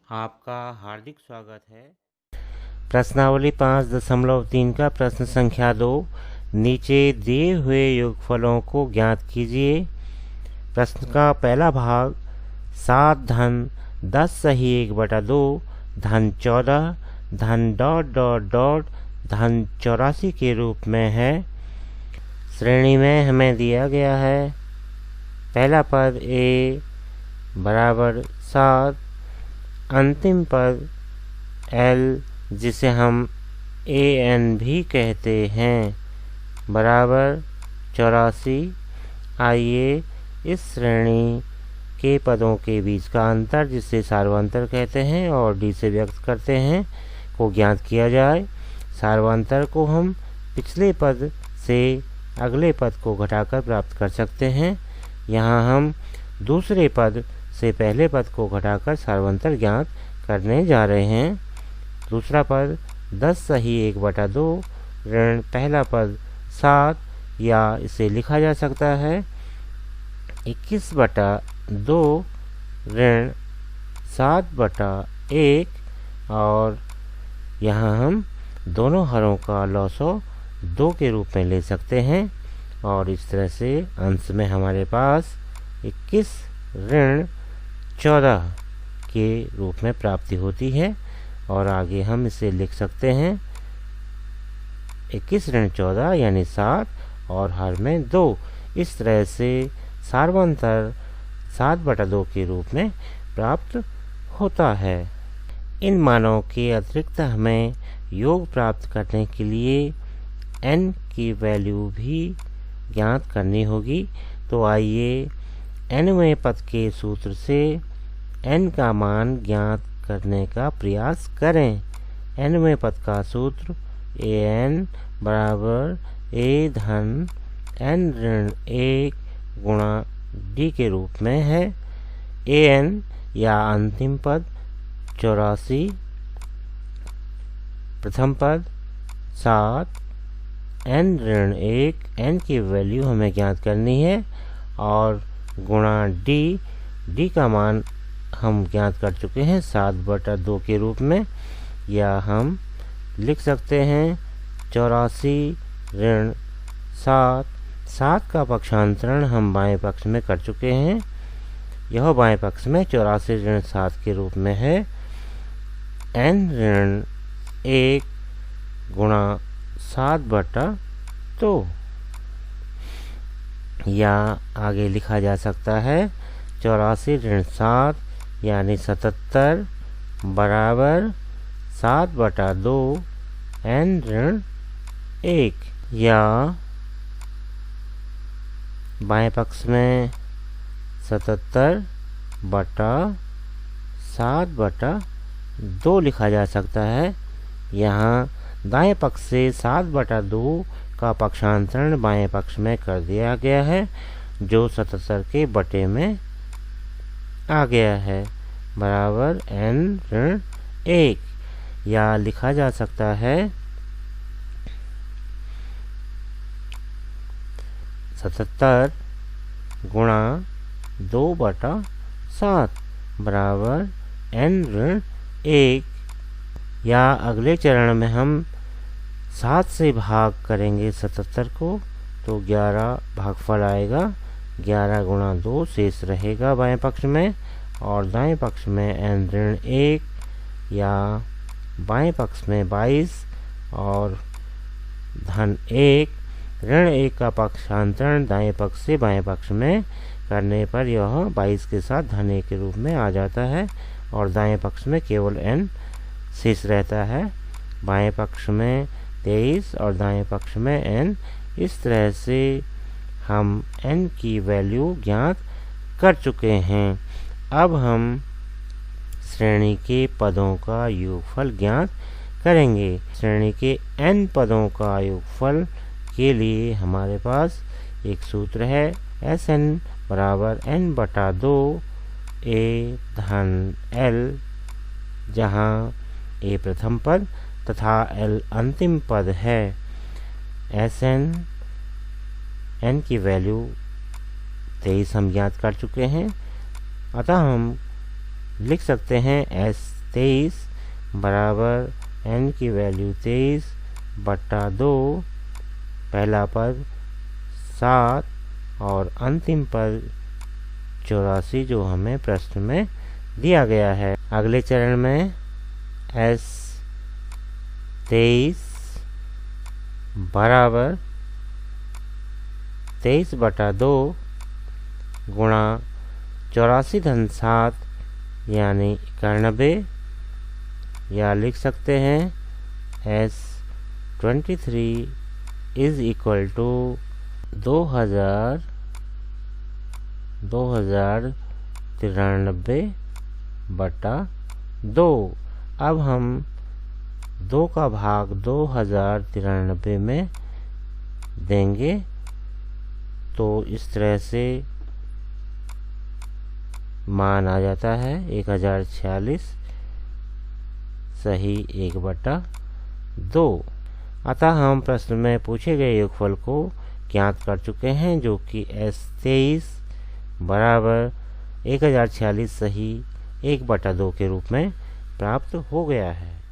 आपका हार्दिक स्वागत है। प्रश्नावली 5.3 का प्रश्न संख्या 2, नीचे दिए हुए योगफलों को ज्ञात कीजिए। प्रश्न का पहला भाग 7 धन 10 सही 1/2 धन 14 धन ... धन 84 के रूप में है। श्रेणी में हमें दिया गया है पहला पद a बराबर 7, अंतिम पद l जिसे हम an भी कहते हैं बराबर 84। आइए इस श्रेणी के पदों के बीच का अंतर, जिसे सार्वंतर कहते हैं और d से व्यक्त करते हैं, को ज्ञात किया जाए। सार्वंतर को हम पिछले पद से अगले पद को घटाकर प्राप्त कर सकते हैं। यहाँ हम दूसरे पद से पहले पद को घटाकर सार्वंतर ज्ञात करने जा रहे हैं। दूसरा पद 10 सही 1/2 ऋण पहला पद 7, या इसे लिखा जा सकता है 21/2 ऋण 7/1, और यहाँ हम दोनों हरों का लॉसव 2 के रूप में ले सकते हैं। और इस तरह से अंश में हमारे पास 21 ऋण 14 के रूप में प्राप्ति होती है। और आगे हम इसे लिख सकते हैं 21 ऋण 14 यानी 7 और हर में 2। इस तरह से सार्वंतर 7/2 के रूप में प्राप्त होता है। इन मानों के अतिरिक्त हमें योग प्राप्त करने के लिए n की वैल्यू भी ज्ञात करनी होगी। तो आइए nवें पद के सूत्र से n का मान ज्ञात करने का प्रयास करें। nवें पद का सूत्र an बराबर a धन n ऋण 1 गुणा d के रूप में है। an या अंतिम पद 84, प्रथम पद 7, n ऋण 1, n की वैल्यू हमें ज्ञात करनी है, और गुणा d का मान हम ज्ञात कर चुके हैं 7/2 के रूप में, या हम लिख सकते हैं 84 ऋण 7 का पक्षांतरण हम बाएं पक्ष में कर चुके हैं। यह बाएं पक्ष में 84 ऋण 7 के रूप में है। n ऋण 1 गुणा 7/2, या आगे लिखा जा सकता है 84 ऋण 7 यानी 77 बराबर 7/2 n ऋण 1, या बाएं पक्ष में 77/7/2 लिखा जा सकता है। यहाँ दाएं पक्ष से 7/2 का पक्षांतरण बाएं पक्ष में कर दिया गया है, जो 77 के बटे में आ गया है बराबर n ऋण 1, या लिखा जा सकता है 77 गुणा 2/7 बराबर n ऋण 1, या अगले चरण में हम 7 से भाग करेंगे 77 को, तो 11 भागफल आएगा। 11 गुणा 2 शेष रहेगा बाएं पक्ष में, और दाएं पक्ष में n ऋण 1, या बाएं पक्ष में 22 और धन 1 ऋण 1 का पक्षांतरण दाएं पक्ष से बाएं पक्ष में करने पर यह 22 के साथ धन 1 के रूप में आ जाता है, और दाएं पक्ष में केवल n शेष रहता है। बाएं पक्ष में 23 और दाएं पक्ष में n। इस तरह से हम n की वैल्यू ज्ञात कर चुके हैं। अब हम श्रेणी के पदों का योगफल ज्ञात करेंगे। श्रेणी के n पदों का योगफल के लिए हमारे पास एक सूत्र है Sn बराबर n/2 a धन l, जहाँ a प्रथम पद तथा l अंतिम पद है। Sn n की वैल्यू 23 हम ज्ञात कर चुके हैं, अतः हम लिख सकते हैं S 23 बराबर n की वैल्यू 23 बटा 2, पहला पद 7 और अंतिम पद 84 जो हमें प्रश्न में दिया गया है। अगले चरण में S 23 बराबर 23 बटा 2 गुणा 84 धन 7 यानी 91, या लिख सकते हैं S 23 इज इक्वल टू 2093 बटा 2। अब हम 2 का भाग 2093 में देंगे, तो इस तरह से मान आ जाता है 1046 सही 1 बटा 2। अतः हम प्रश्न में पूछे गए योगफल को ज्ञात कर चुके हैं, जो कि S 23 बराबर 1046 सही 1 बटा 2 के रूप में प्राप्त हो गया है।